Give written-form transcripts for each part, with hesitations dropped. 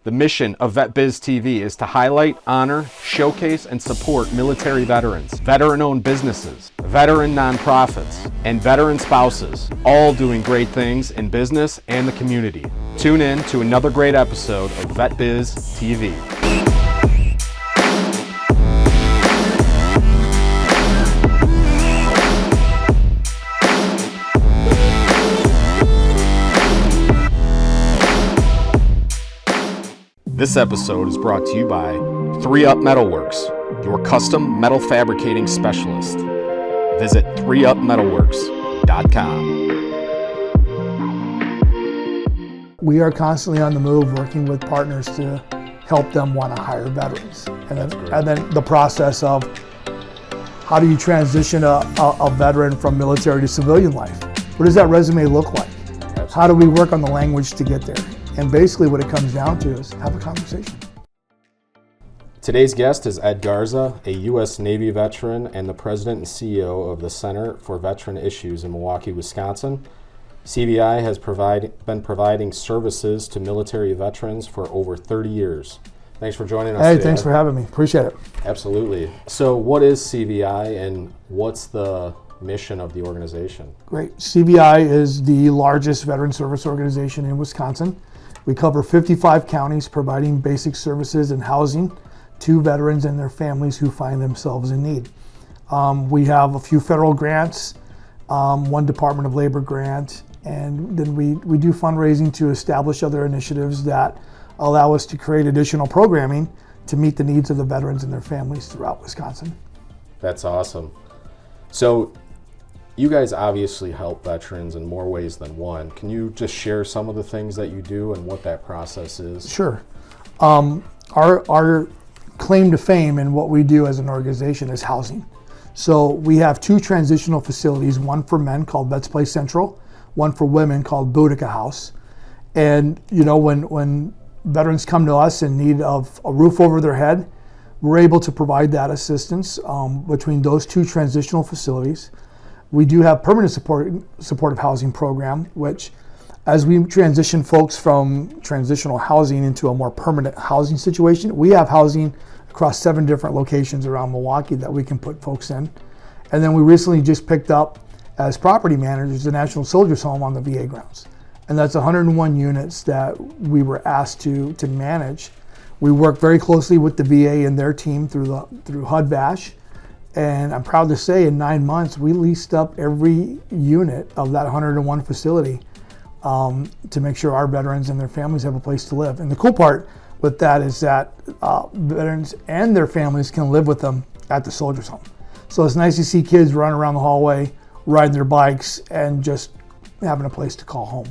The mission of VetBizTV is to highlight, honor, showcase, and support military veterans, veteran-owned businesses, veteran nonprofits, and veteran spouses, all doing great things in business and the community. Tune in to another great episode of VetBizTV. This episode is brought to you by 3UP Metalworks, your custom metal fabricating specialist. Visit 3upmetalworks.com. We are constantly on the move working with partners to help them want to hire veterans. And then the process of how do you transition a veteran from military to civilian life? What does that resume look like? Absolutely. How do we work on the language to get there? And basically what it comes down to is have a conversation. Today's guest is Ed Garza, a U.S. Navy veteran and the president and CEO of the Center for Veteran Issues in Milwaukee, Wisconsin. CVI has been providing services to military veterans for over 30 years. Thanks for joining us today. Thanks for having me. Appreciate it. Absolutely. So what is CVI and what's the mission of the organization? Great. CVI is the largest veteran service organization in Wisconsin. We cover 55 counties providing basic services and housing to veterans and their families who find themselves in need. We have a few federal grants, one Department of Labor grant, and then we do fundraising to establish other initiatives that allow us to create additional programming to meet the needs of the veterans and their families throughout Wisconsin. That's awesome. So you guys obviously help veterans in more ways than one. Can you just share some of the things that you do and what that process is? Sure. Our claim to fame and what we do as an organization is housing. So we have two transitional facilities, one for men called Vets Place Central, one for women called Boudica House. And you know, when veterans come to us in need of a roof over their head, we're able to provide that assistance between those two transitional facilities. We do have permanent supportive housing program, which as we transition folks from transitional housing into a more permanent housing situation, we have housing across 7 different locations around Milwaukee that we can put folks in. And then we recently just picked up as property managers the National Soldiers Home on the VA grounds. And that's 101 units that we were asked to manage. We work very closely with the VA and their team through HUD-VASH. And I'm proud to say in 9 months, we leased up every unit of that 101 facility to make sure our veterans and their families have a place to live. And the cool part with that is that veterans and their families can live with them at the Soldiers Home. So it's nice to see kids running around the hallway, riding their bikes, and just having a place to call home.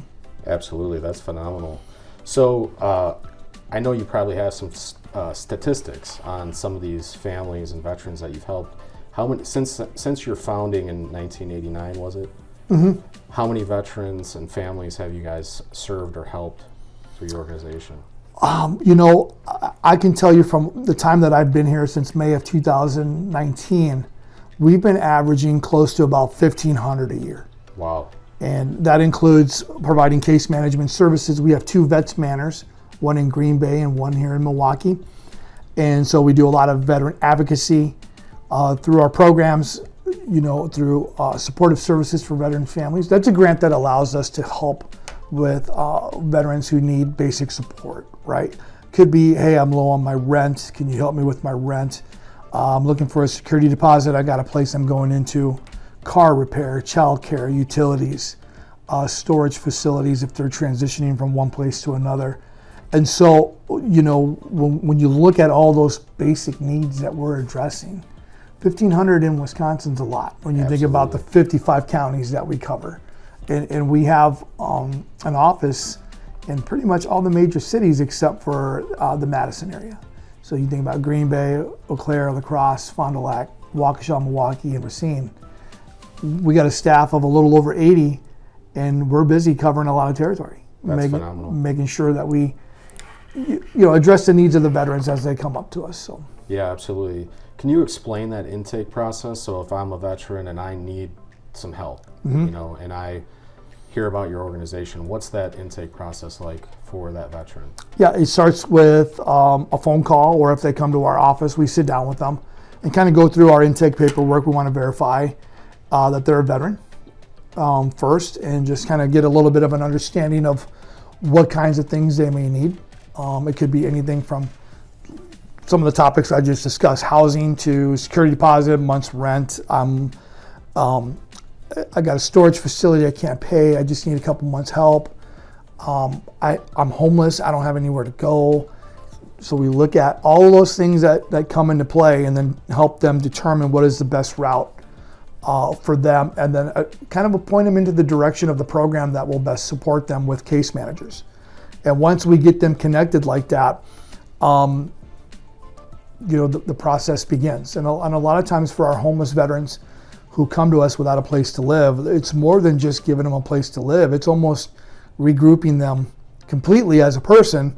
Absolutely, that's phenomenal. So I know you probably have some statistics on some of these families and veterans that you've helped. How many, since your founding in 1989, was it? Mm-hmm. How many veterans and families have you guys served or helped through your organization? You know, I can tell you from the time that I've been here since May of 2019, we've been averaging close to about 1,500 a year. Wow. And that includes providing case management services. We have 2 vets manners, one in Green Bay and one here in Milwaukee. And so we do a lot of veteran advocacy through our programs, you know, through supportive services for veteran families. That's a grant that allows us to help with veterans who need basic support, right? Could be, hey, I'm low on my rent. Can you help me with my rent? I'm looking for a security deposit. I got a place I'm going into. Car repair, childcare, utilities, storage facilities if they're transitioning from one place to another. And so, you know, when you look at all those basic needs that we're addressing, 1,500 in Wisconsin's a lot when you think about the 55 counties that we cover. And we have an office in pretty much all the major cities except for the Madison area. So you think about Green Bay, Eau Claire, La Crosse, Fond du Lac, Waukesha, Milwaukee, and Racine. We got a staff of a little over 80, and we're busy covering a lot of territory. That's phenomenal. Making sure that we address the needs of the veterans as they come up to us. So. Yeah, absolutely. Can you explain that intake process? So if I'm a veteran and I need some help, you know, and I hear about your organization, what's that intake process like for that veteran? Yeah, it starts with a phone call, or if they come to our office, we sit down with them and kind of go through our intake paperwork. We want to verify that they're a veteran first, and just kind of get a little bit of an understanding of what kinds of things they may need. It could be anything from some of the topics I just discussed, housing to security deposit, month's rent. I got a storage facility I can't pay. I just need a couple months help. I'm homeless. I don't have anywhere to go. So we look at all of those things that come into play, and then help them determine what is the best route for them, and then kind of point them into the direction of the program that will best support them with case managers. And once we get them connected like that, the process begins. And a lot of times for our homeless veterans who come to us without a place to live, it's more than just giving them a place to live. It's almost regrouping them completely as a person.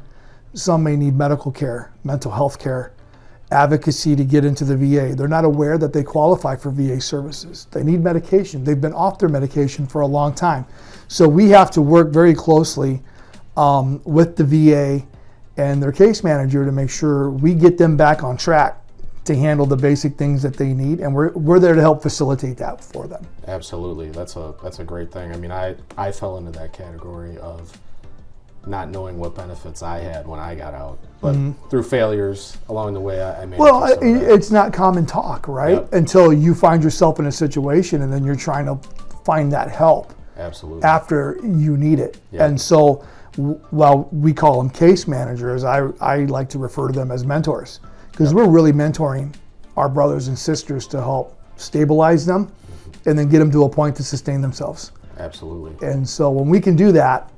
Some may need medical care, mental health care, advocacy to get into the VA. They're not aware that they qualify for VA services. They need medication. They've been off their medication for a long time. So we have to work very closely with the VA and their case manager to make sure we get them back on track to handle the basic things that they need, and we're there to help facilitate that for them. Absolutely, that's a great thing. I mean, I fell into that category of not knowing what benefits I had when I got out, but through failures along the way, I made. Well, it's not common talk, right? Yep. Until you find yourself in a situation, and then you're trying to find that help. Absolutely. After you need it, Yep. and so while we call them case managers, I like to refer to them as mentors. Because we're really mentoring our brothers and sisters to help stabilize them and then get them to a point to sustain themselves. Absolutely. And so when we can do that,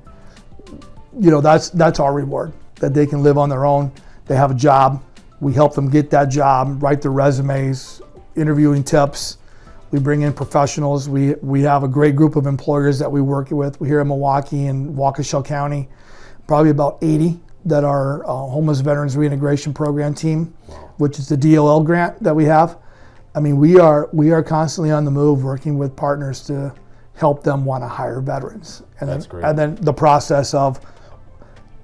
that's our reward, that they can live on their own. They have a job. We help them get that job, write their resumes, interviewing tips. We bring in professionals. We have a great group of employers that we work with. We're here in Milwaukee and Waukesha County, probably about 80 that are Homeless Veterans Reintegration Program team, which is the DLL grant that we have. I mean, we are constantly on the move, working with partners to help them want to hire veterans. And That's then, great. And then the process of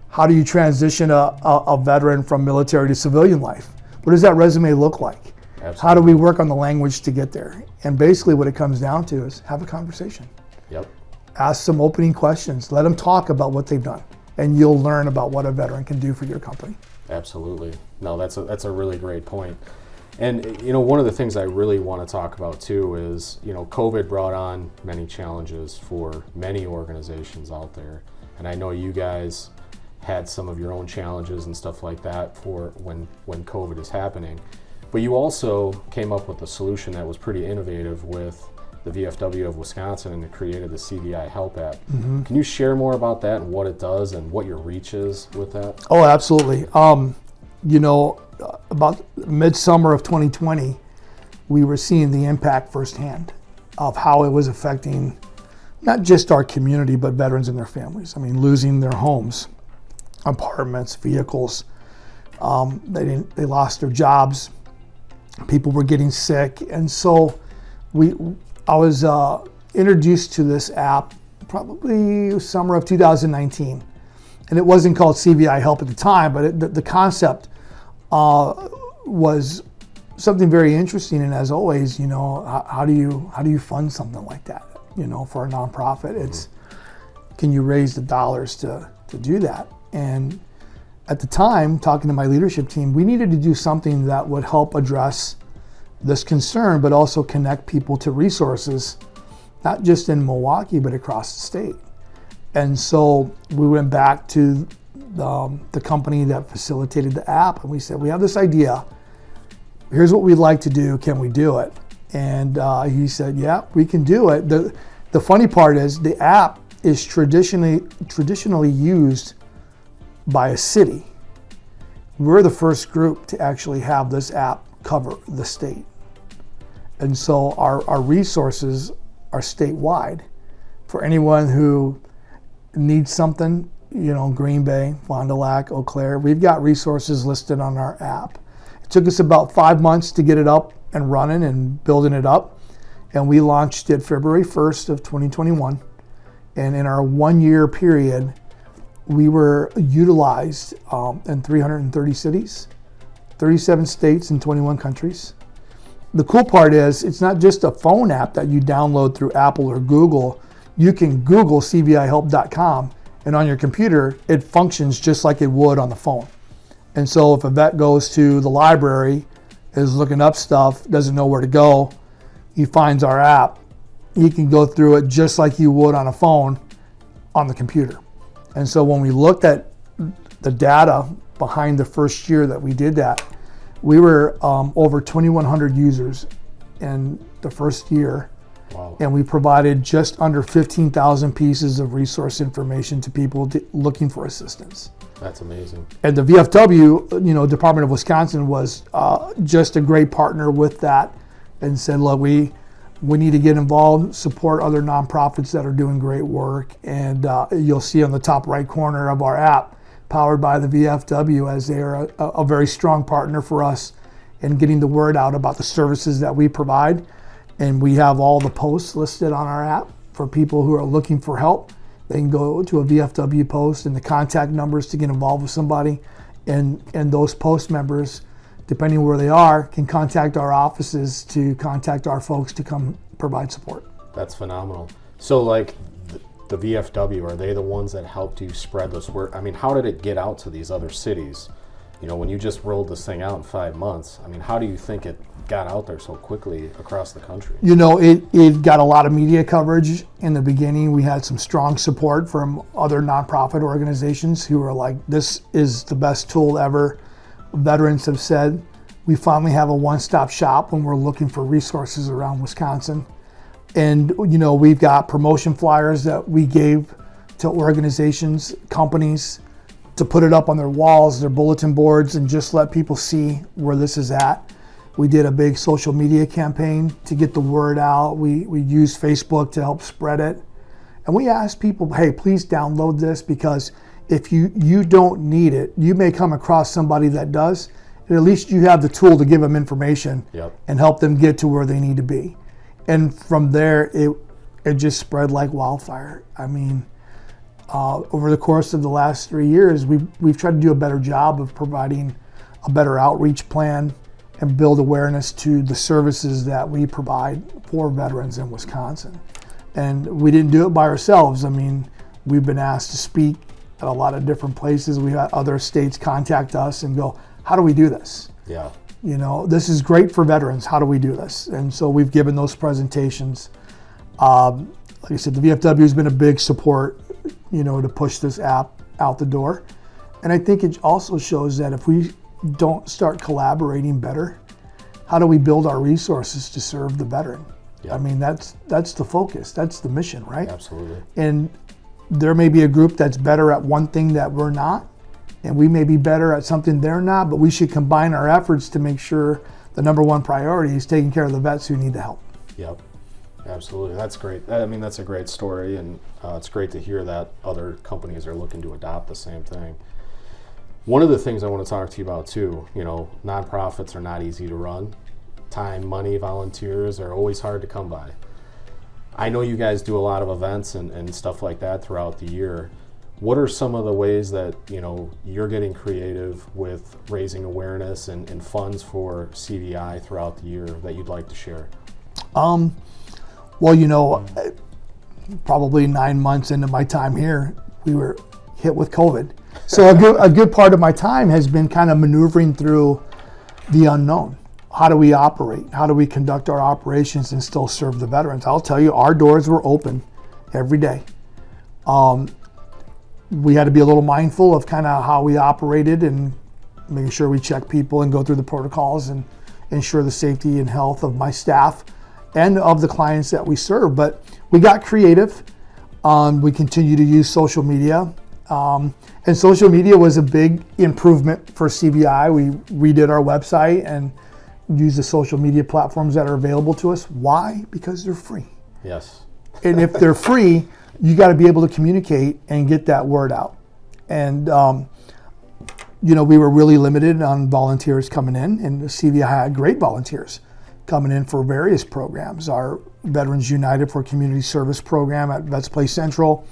how do you transition a veteran from military to civilian life? What does that resume look like? Absolutely. How do we work on the language to get there? And basically what it comes down to is have a conversation. Yep. Ask some opening questions. Let them talk about what they've done, and you'll learn about what a veteran can do for your company. Absolutely. No, that's a really great point. And one of the things I really want to talk about too is, COVID brought on many challenges for many organizations out there. And I know you guys had some of your own challenges and stuff like that for when COVID is happening. But you also came up with a solution that was pretty innovative with the VFW of Wisconsin, and it created the CVI Help App. Mm-hmm. Can you share more about that and what it does and what your reach is with that? Oh, absolutely. About midsummer of 2020, we were seeing the impact firsthand of how it was affecting not just our community, but veterans and their families. I mean, losing their homes, apartments, vehicles. They lost their jobs. People were getting sick, and so I was introduced to this app probably summer of 2019, and it wasn't called CVI Help at the time, but the concept was something very interesting. And as always, how do you fund something like that? For a nonprofit, it's can you raise the dollars to do that? And at the time, talking to my leadership team, we needed to do something that would help address this concern, but also connect people to resources, not just in Milwaukee, but across the state. And so we went back to the company that facilitated the app, and we said, we have this idea. Here's what we'd like to do. Can we do it? And he said, yeah, we can do it. The funny part is the app is traditionally used by a city. We're the first group to actually have this app cover the state. And so our resources are statewide. For anyone who needs something, Green Bay, Fond du Lac, Eau Claire, we've got resources listed on our app. It took us about 5 months to get it up and running and building it up. And we launched it February 1st of 2021. And in our 1 year period, we were utilized in 330 cities, 37 states, and 21 countries. The cool part is it's not just a phone app that you download through Apple or Google. You can Google CVIHelp.com, and on your computer, it functions just like it would on the phone. And so if a vet goes to the library, is looking up stuff, doesn't know where to go, he finds our app, he can go through it just like you would on a phone on the computer. And so when we looked at the data behind the first year that we did that, we were over 2,100 users in the first year. Wow. And we provided just under 15,000 pieces of resource information to people looking for assistance. That's amazing. And the VFW, Department of Wisconsin was just a great partner with that, and said, look, we need to get involved, support other nonprofits that are doing great work. And you'll see on the top right corner of our app, powered by the VFW, as they are a very strong partner for us in getting the word out about the services that we provide. And we have all the posts listed on our app for people who are looking for help. They can go to a VFW post and the contact numbers to get involved with somebody. And those post members, depending on where they are, can contact our offices to contact our folks to come provide support. That's phenomenal. So like the VFW, are they the ones that helped you spread this word? I mean, how did it get out to these other cities? When you just rolled this thing out in 5 months, I mean, how do you think it got out there so quickly across the country? It got a lot of media coverage in the beginning. We had some strong support from other nonprofit organizations who were like, this is the best tool ever. Veterans have said, we finally have a one-stop shop when we're looking for resources around Wisconsin. And, we've got promotion flyers that we gave to organizations, companies, to put it up on their walls, their bulletin boards, and just let people see where this is at. We did a big social media campaign to get the word out. We used Facebook to help spread it. And we asked people, hey, please download this, because if you don't need it, you may come across somebody that does, and at least you have the tool to give them information. Yep. And help them get to where they need to be. And from there, it just spread like wildfire. I mean, over the course of the last 3 years, we've tried to do a better job of providing a better outreach plan and build awareness to the services that we provide for veterans in Wisconsin. And we didn't do it by ourselves. I mean, we've been asked to speak at a lot of different places. We had other states contact us and go, how do we do this? Yeah. This is great for veterans. How do we do this? And so we've given those presentations. Like I said, the VFW has been a big support, to push this app out the door. And I think it also shows that if we don't start collaborating better, how do we build our resources to serve the veteran? Yeah. I mean, that's the focus. That's the mission, right? Absolutely. And there may be a group that's better at one thing that we're not, and we may be better at something they're not, but we should combine our efforts to make sure the number one priority is taking care of the vets who need the help. Yep. Absolutely. That's great. I mean, that's a great story, and it's great to hear that other companies are looking to adopt the same thing. One of the things I want to talk to you about too, nonprofits are not easy to run. Time, money, volunteers are always hard to come by. I know you guys do a lot of events and stuff like that throughout the year. What are some of the ways that, you're getting creative with raising awareness and funds for CVI throughout the year that you'd like to share? Well, probably 9 months into my time here, we were hit with COVID. So a good part of my time has been kind of maneuvering through the unknown. How do we operate? How do we conduct our operations and still serve the veterans? I'll tell you, our doors were open every day. We had to be a little mindful of kind of how we operated and making sure we check people and go through the protocols and ensure the safety and health of my staff and of the clients that we serve. But we got creative. We continue to use social media. And social media was a big improvement for CVI. We redid our website and use the social media platforms that are available to us. Why? Because they're free. Yes. And if they're free, you got to be able to communicate and get that word out. And, we were really limited on volunteers coming in, and CVI had great volunteers coming in for various programs. Our Veterans United for Community Service program at Vets Place Central.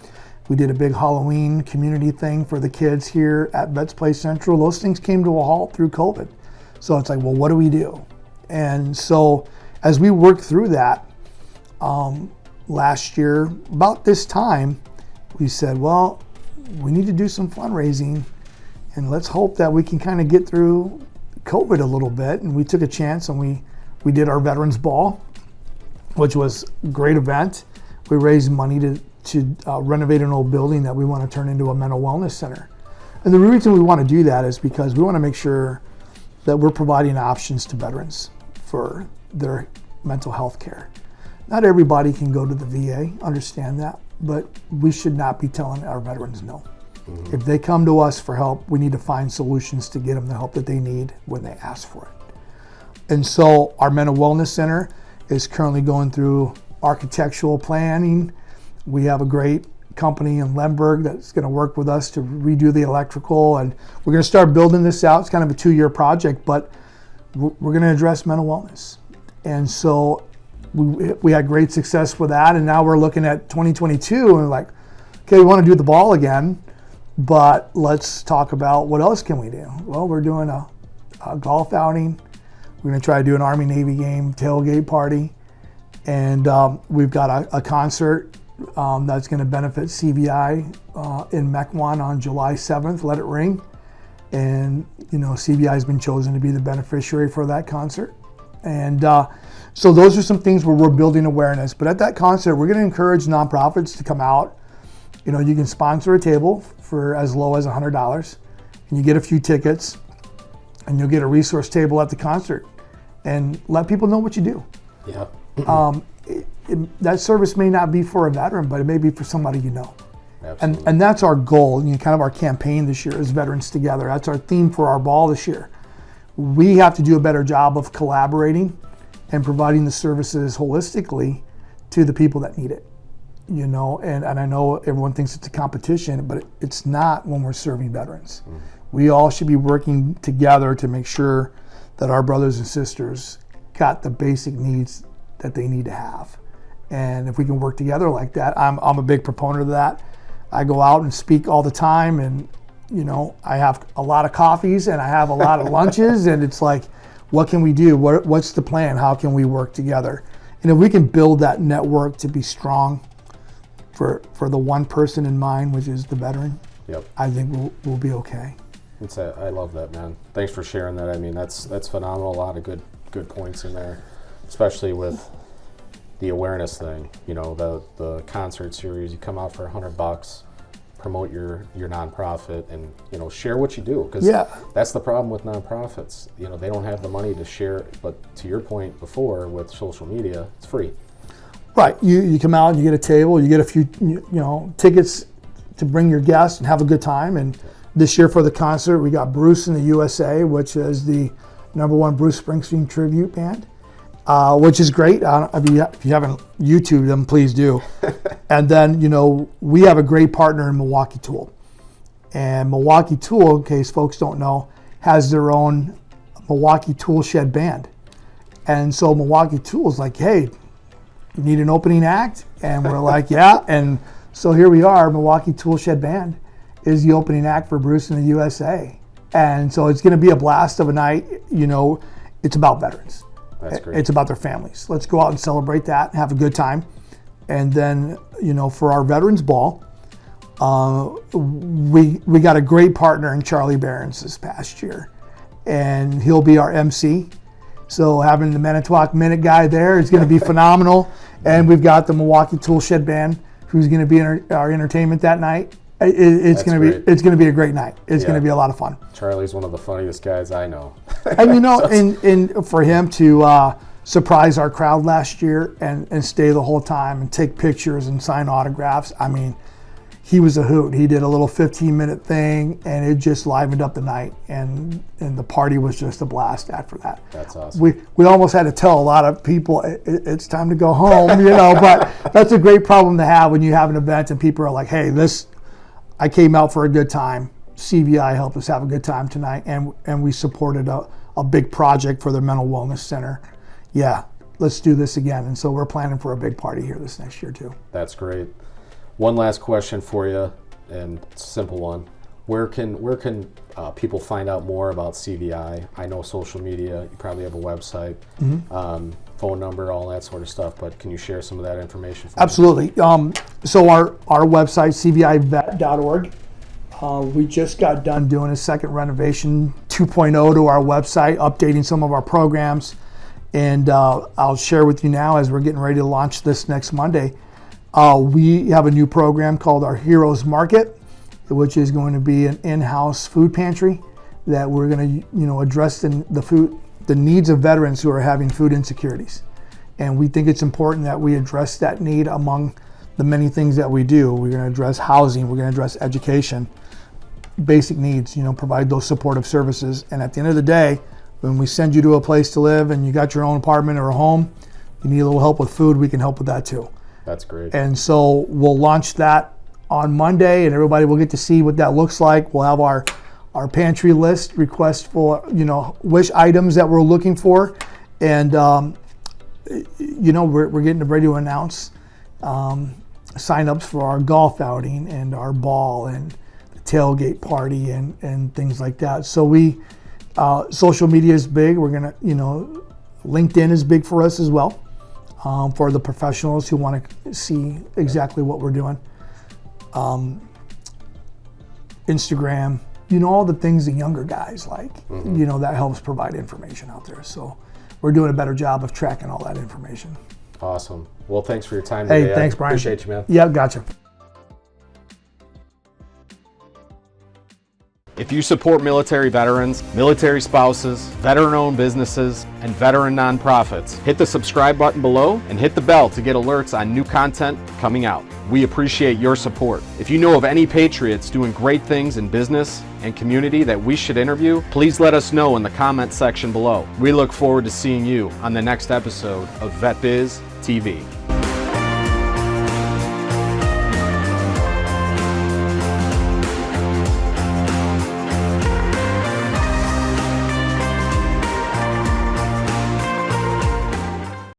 We did a big Halloween community thing for the kids here at Vets Place Central. Those things came to a halt through COVID. So it's like, well, what do we do? And so as we worked through that, last year, about this time, we said, well, we need to do some fundraising, and let's hope that we can kind of get through COVID a little bit. And we took a chance, and we did our Veterans Ball, which was a great event. We raised money to renovate an old building that we want to turn into a mental wellness center. And the reason we want to do that is because we want to make sure that we're providing options to veterans for their mental health care. Not everybody can go to the VA, understand that, but we should not be telling our veterans no. Mm-hmm. If they come to us for help, we need to find solutions to get them the help that they need when they ask for it. And so our mental wellness center is currently going through architectural planning. We have a great company in Lemberg that's going to work with us to redo the electrical, and we're going to start building this out. It's kind of a 2-year project, but we're going to address mental wellness. And so we had great success with that, and now we're looking at 2022 and we're like, okay, we want to do the ball again, but let's talk about what else can we do. Well, we're doing a golf outing. We're going to try to do an Army-Navy game tailgate party, and we've got a concert that's going to benefit CVI in Mequon on July 7th, Let It Ring. And, CVI has been chosen to be the beneficiary for that concert. And so those are some things where we're building awareness. But at that concert, we're going to encourage nonprofits to come out. You can sponsor a table for as low as $100, and you get a few tickets, and you'll get a resource table at the concert, and let people know what you do. Yeah. That service may not be for a veteran, but it may be for somebody you know. Absolutely. And that's our goal, kind of our campaign this year is Veterans Together. That's our theme for our ball this year. We have to do a better job of collaborating and providing the services holistically to the people that need it. And I know everyone thinks it's a competition, but it's not when we're serving veterans. Mm. We all should be working together to make sure that our brothers and sisters got the basic needs that they need to have. And if we can work together like that, I'm a big proponent of that. I go out and speak all the time, and I have a lot of coffees and I have a lot of lunches, and it's like, what can we do? What's the plan? How can we work together? And if we can build that network to be strong for the one person in mind, which is the veteran, yep, I think we'll be okay. I love that, man. Thanks for sharing that. I mean, that's phenomenal. A lot of good points in there, especially with the awareness thing. The concert series. You come out for $100, promote your nonprofit, and share what you do, because that's the problem with nonprofits. They don't have the money to share. But to your point before, with social media, it's free. Right. You come out and you get a table. You get a few tickets to bring your guests and have a good time. And this year for the concert, we got Bruce in the USA, which is the #1 Bruce Springsteen tribute band, which is great. If you haven't YouTubed them, please do. And then, we have a great partner in Milwaukee Tool. And Milwaukee Tool, in case folks don't know, has their own Milwaukee Tool Shed band. And so Milwaukee Tool is like, hey, you need an opening act? And we're like, yeah. And so here we are, Milwaukee Tool Shed Band is the opening act for Bruce in the USA. And so it's going to be a blast of a night. It's about veterans. That's great. It's about their families. Let's go out and celebrate that, have a good time. And then, for our Veterans Ball, we got a great partner in Charlie Behrens this past year. And he'll be our MC. So having the Manitowoc Minute guy there is going to be phenomenal. And we've got the Milwaukee Tool Shed Band, who's going to be in our entertainment that night. It's going to be a great night. It's going to be a lot of fun. Charlie's one of the funniest guys I know. And and for him to surprise our crowd last year and stay the whole time and take pictures and sign autographs, I mean, he was a hoot. He did a little 15-minute thing, and it just livened up the night, and the party was just a blast after that. That's awesome. We almost had to tell a lot of people it's time to go home, but that's a great problem to have when you have an event and people are like, hey, I came out for a good time. CVI helped us have a good time tonight, and we supported a big project for the mental wellness center yeah, let's do this again. And so we're planning for a big party here this next year too. That's great. One last question for you, and it's a simple one. Where can people find out more about CVI? I know social media, you probably have a website, phone number, all that sort of stuff, but can you share some of that information for me? Absolutely. So our website, cvivet.org, we just got done doing a second renovation 2.0 to our website, updating some of our programs. And I'll share with you now as we're getting ready to launch this next Monday. We have a new program called our Heroes Market, which is going to be an in-house food pantry that we're going to address the needs of veterans who are having food insecurities. And we think it's important that we address that need among the many things that we do. We're going to address housing, we're going to address education, basic needs, provide those supportive services. And at the end of the day, when we send you to a place to live and you got your own apartment or a home, you need a little help with food, we can help with that too. That's great. And so we'll launch that on Monday, and everybody will get to see what that looks like. We'll have our pantry list, request for, wish items that we're looking for. And, we're getting ready to announce sign-ups for our golf outing and our ball and the tailgate party and things like that. So social media is big. We're going to, LinkedIn is big for us as well, for the professionals who want to see exactly what we're doing. Instagram, all the things the younger guys like, that helps provide information out there. So we're doing a better job of tracking all that information. Awesome. Well, thanks for your time today. Hey, thanks, Brian. Appreciate you, man. Yeah, gotcha. If you support military veterans, military spouses, veteran-owned businesses, and veteran nonprofits, hit the subscribe button below and hit the bell to get alerts on new content coming out. We appreciate your support. If you know of any patriots doing great things in business and community that we should interview, please let us know in the comment section below. We look forward to seeing you on the next episode of VetBizTV.